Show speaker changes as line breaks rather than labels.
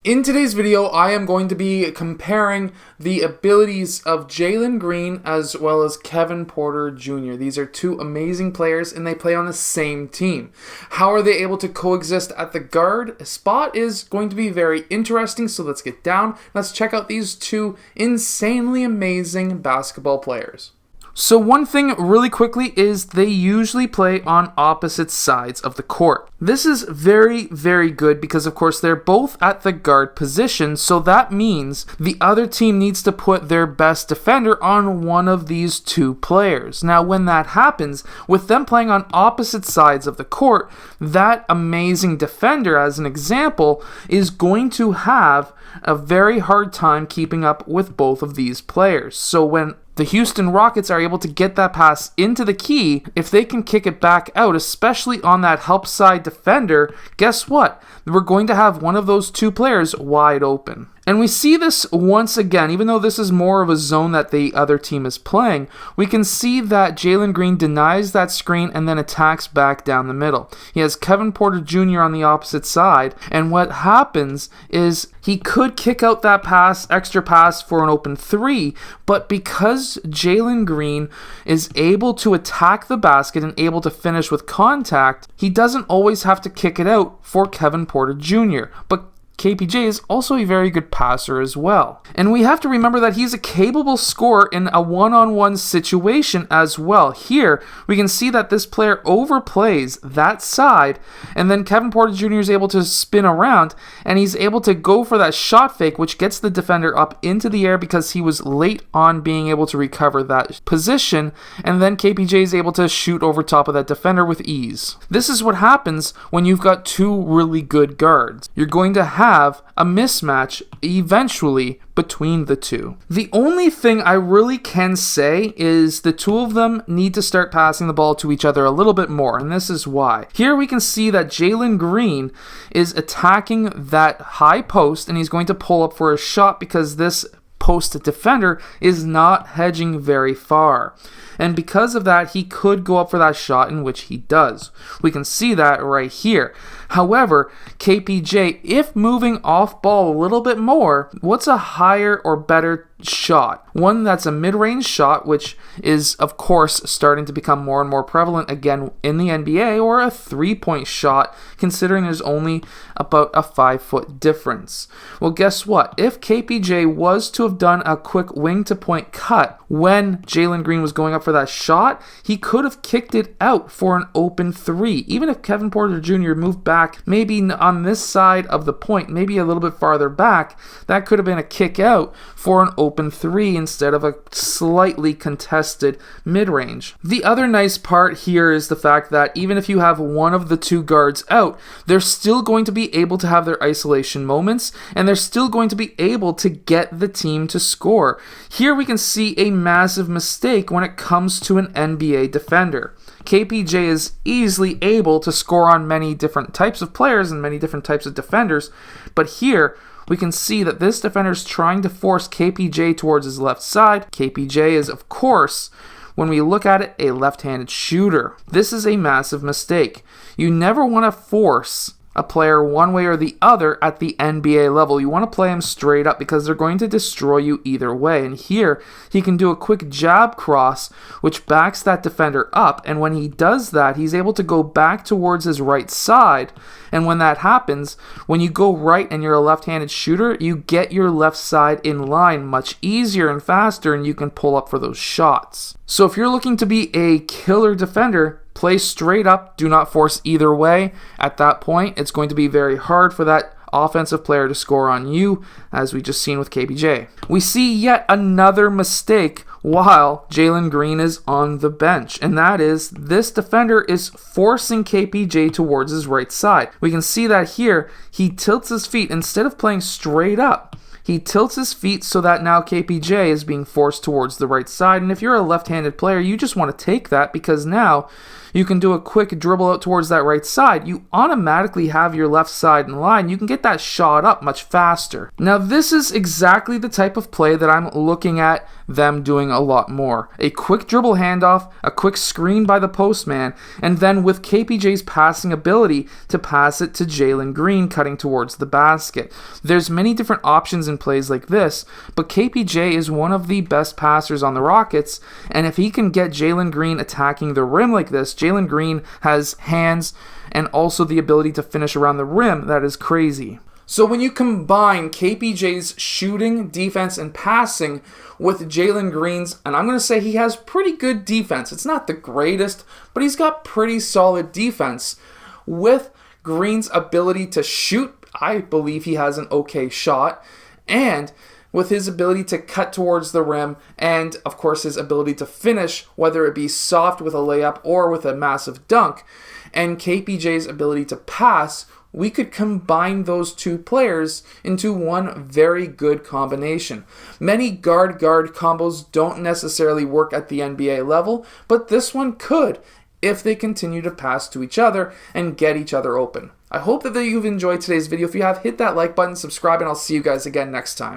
In today's video, I am going to be comparing the abilities of Jalen Green as well as Kevin Porrter Jr. These are two amazing players and they play on the same team. How are they able to coexist at the guard spot is going to be very interesting, so let's get down. Let's check out these two insanely amazing basketball players. So one thing really quickly is they usually play on opposite sides of the court. This is very, very good because of course they're both at the guard position, so that means the other team needs to put their best defender on one of these two players. Now when that happens, with them playing on opposite sides of the court, that amazing defender, as an example, is going to have a very hard time keeping up with both of these players. So when the Houston Rockets are able to get that pass into the key, if they can kick it back out, especially on that help side defender, guess what? We're going to have one of those two players wide open. And we see this once again, even though this is more of a zone that the other team is playing, we can see that Jalen Green denies that screen and then attacks back down the middle. He has Kevin Porrter Jr. on the opposite side, and what happens is he could kick out that extra pass for an open three, but because Jalen Green is able to attack the basket and able to finish with contact, he doesn't always have to kick it out for Kevin Porrter Jr., but KPJ is also a very good passer as well. And we have to remember that he's a capable scorer in a one-on-one situation as well. Here, we can see that this player overplays that side, and then Kevin Porrter Jr. is able to spin around, and he's able to go for that shot fake, which gets the defender up into the air because he was late on being able to recover that position, and then KPJ is able to shoot over top of that defender with ease. This is what happens when you've got two really good guards. You're going to have a mismatch eventually between the two. The only thing I really can say is the two of them need to start passing the ball to each other a little bit more, and this is why. Here we can see that Jalen Green is attacking that high post, and he's going to pull up for a shot because this post defender is not hedging very far. And because of that, he could go up for that shot, in which he does. We can see that right here. However, KPJ, if moving off ball a little bit more, what's a higher or better shot? One that's a mid-range shot, which is of course starting to become more and more prevalent again in the NBA, or a three-point shot, considering there's only about a 5-foot difference. Well, guess what? If KPJ was to have done a quick wing-to-point cut when Jalen Green was going up for that shot, he could have kicked it out for an open three. Even if Kevin Porrter Jr. moved back, maybe on this side of the point, maybe a little bit farther back, that could have been a kick out for an open three instead of a slightly contested mid-range. The other nice part here is the fact that even if you have one of the two guards out, they're still going to be able to have their isolation moments, and they're still going to be able to get the team to score. Here we can see a massive mistake when it comes to an NBA defender. KPJ is easily able to score on many different types of players and many different types of defenders, but here we can see that this defender is trying to force KPJ towards his left side. KPJ is, of course, when we look at it, a left-handed shooter. This is a massive mistake. You never want to force a player one way or the other at the NBA level. You want to play them straight up because they're going to destroy you either way. And here, he can do a quick jab cross, which backs that defender up. And when he does that, he's able to go back towards his right side. And when that happens, when you go right and you're a left-handed shooter, you get your left side in line much easier and faster, and you can pull up for those shots. So if you're looking to be a killer defender, play straight up, do not force either way. At that point, it's going to be very hard for that offensive player to score on you, as we just seen with KPJ. We see yet another mistake while Jalen Green is on the bench, and that is this defender is forcing KPJ towards his right side. We can see that here, he tilts his feet. Instead of playing straight up, he tilts his feet so that now KPJ is being forced towards the right side. And if you're a left-handed player, you just want to take that because now you can do a quick dribble out towards that right side. You automatically have your left side in line. You can get that shot up much faster. Now, this is exactly the type of play that I'm looking at them doing a lot more. A quick dribble handoff, a quick screen by the postman, and then with KPJ's passing ability to pass it to Jalen Green cutting towards the basket. There's many different options in plays like this, but KPJ is one of the best passers on the Rockets, and if he can get Jalen Green attacking the rim like this, Jalen Green has hands and also the ability to finish around the rim. That is crazy. So when you combine KPJ's shooting, defense, and passing with Jalen Green's, and I'm going to say he has pretty good defense. It's not the greatest, but he's got pretty solid defense. With Green's ability to shoot, I believe he has an okay shot. And with his ability to cut towards the rim, and of course his ability to finish, whether it be soft with a layup or with a massive dunk, and KPJ's ability to pass, we could combine those two players into one very good combination. Many guard-guard combos don't necessarily work at the NBA level, but this one could if they continue to pass to each other and get each other open. I hope that you've enjoyed today's video. If you have, hit that like button, subscribe, and I'll see you guys again next time.